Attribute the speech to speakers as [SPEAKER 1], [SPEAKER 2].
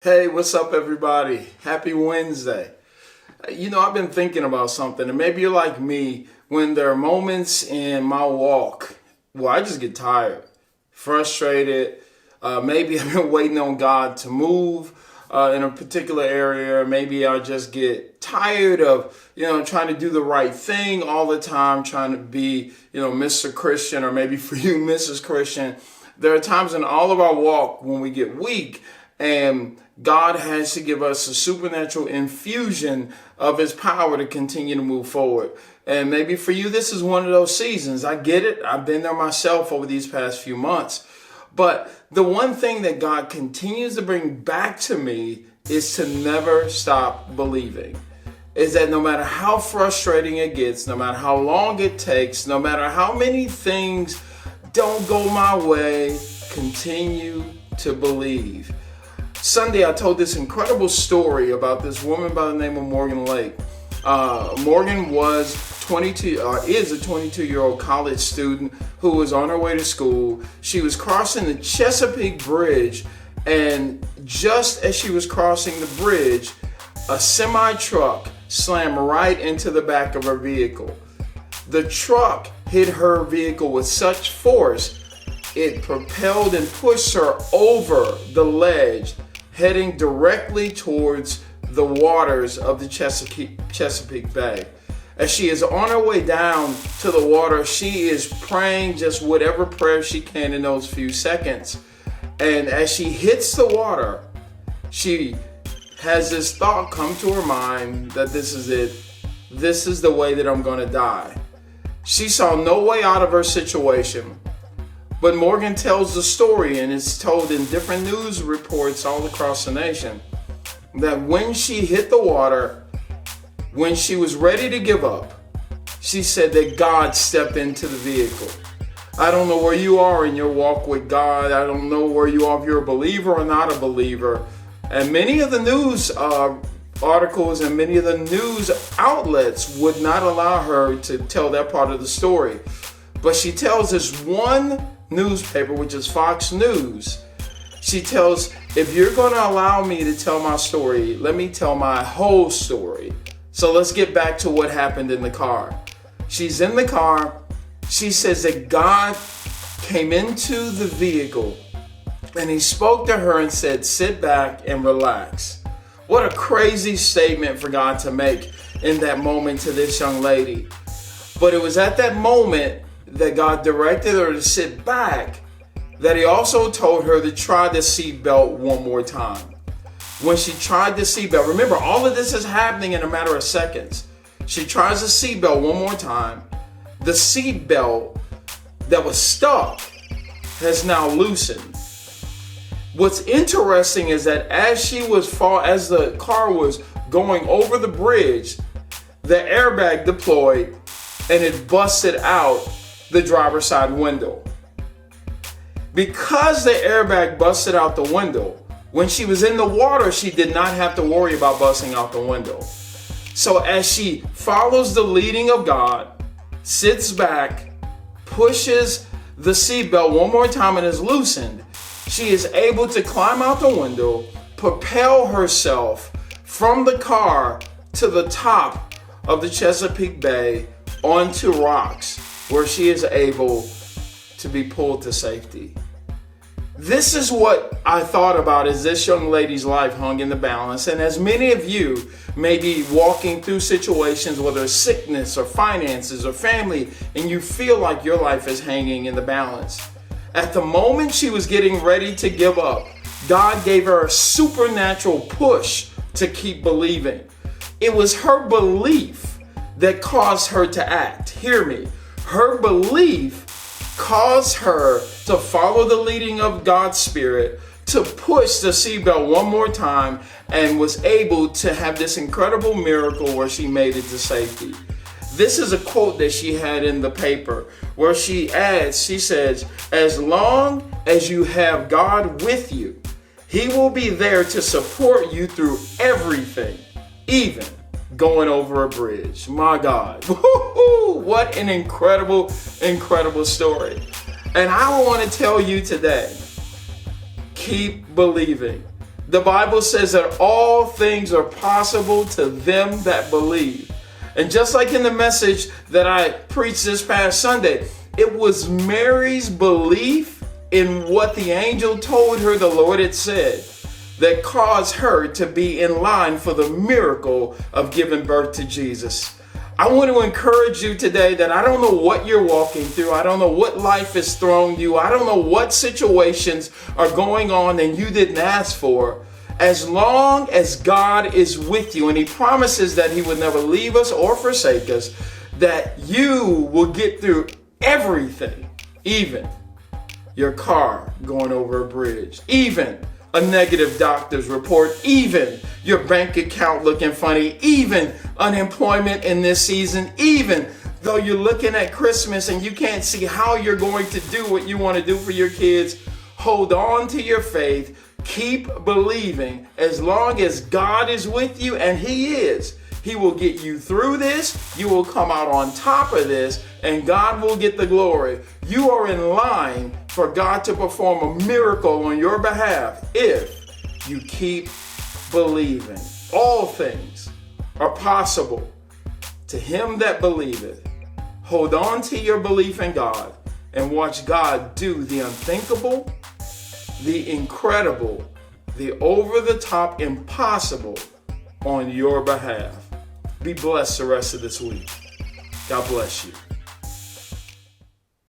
[SPEAKER 1] Hey, what's up, everybody? Happy Wednesday. I've been thinking about something, and maybe you're like me when there are moments in my walk where I just get tired, frustrated. Maybe I've been waiting on God to move in a particular area. Maybe I just get tired of, trying to do the right thing all the time, trying to be, Mr. Christian, or maybe for you, Mrs. Christian. There are times in all of our walk when we get weak, and God has to give us a supernatural infusion of his power to continue to move forward. And maybe for you, this is one of those seasons. I get it. I've been there myself over these past few months. But the one thing that God continues to bring back to me is to never stop believing. Is that no matter how frustrating it gets, no matter how long it takes, no matter how many things don't go my way, continue to believe. Sunday, I told this incredible story about this woman by the name of Morgan Lake. Morgan is a 22-year-old college student who was on her way to school. She was crossing the Chesapeake Bridge, and just as she was crossing the bridge, a semi-truck slammed right into the back of her vehicle. The truck hit her vehicle with such force, it propelled and pushed her over the ledge, heading directly towards the waters of the Chesapeake Bay. As she is on her way down to the water, she is praying just whatever prayer she can in those few seconds. And as she hits the water, she has this thought come to her mind that this is it. This is the way that I'm going to die. She saw no way out of her situation. But Morgan tells the story, and it's told in different news reports all across the nation, that when she hit the water, when she was ready to give up, she said that God stepped into the vehicle. I don't know where you are in your walk with God. I don't know where you are, if you're a believer or not a believer. And many of the news articles and many of the news outlets would not allow her to tell that part of the story. But she tells this one newspaper, which is Fox News. She tells, if you're going to allow me to tell my story, let me tell my whole story. So let's get back to what happened in the car. She's in the car. She says that God came into the vehicle and he spoke to her and said, sit back and relax. What a crazy statement for God to make in that moment to this young lady. But it was at that moment that God directed her to sit back, that he also told her to try the seatbelt one more time. When she tried the seatbelt, remember, all of this is happening in a matter of seconds. She tries the seatbelt one more time. The seatbelt that was stuck has now loosened. What's interesting is that as the car was going over the bridge, the airbag deployed and it busted out the driver's side window. Because the airbag busted out the window, when she was in the water, she did not have to worry about busting out the window. So as she follows the leading of God, sits back, pushes the seatbelt one more time and is loosened, she is able to climb out the window, propel herself from the car to the top of the Chesapeake Bay onto rocks, where she is able to be pulled to safety. This is what I thought about as this young lady's life hung in the balance. And as many of you may be walking through situations, whether it's sickness or finances or family, and you feel like your life is hanging in the balance. At the moment she was getting ready to give up, God gave her a supernatural push to keep believing. It was her belief that caused her to act. Hear me. Her belief caused her to follow the leading of God's Spirit, to push the seatbelt one more time, and was able to have this incredible miracle where she made it to safety. This is a quote that she had in the paper where she says, as long as you have God with you, he will be there to support you through everything, even going over a bridge. My God. Woo-hoo! What an incredible, incredible story. And I want to tell you today, keep believing. The Bible says that all things are possible to them that believe. And just like in the message that I preached this past Sunday, it was Mary's belief in what the angel told her the Lord had said that caused her to be in line for the miracle of giving birth to Jesus. I want to encourage you today that I don't know what you're walking through. I don't know what life has thrown you. I don't know what situations are going on and you didn't ask for. As long as God is with you, and He promises that He would never leave us or forsake us, that you will get through everything, even your car going over a bridge, even a negative doctor's report, even your bank account looking funny, even unemployment in this season, even though you're looking at Christmas and you can't see how you're going to do what you want to do for your kids. Hold on to your faith. Keep believing. As long as God is with you, and He is, He will get you through this. You will come out on top of this, and God will get the glory. You are in line for God to perform a miracle on your behalf if you keep believing. All things are possible to him that believeth. Hold on to your belief in God and watch God do the unthinkable, the incredible, the over-the-top impossible on your behalf. Be blessed the rest of this week. God bless you.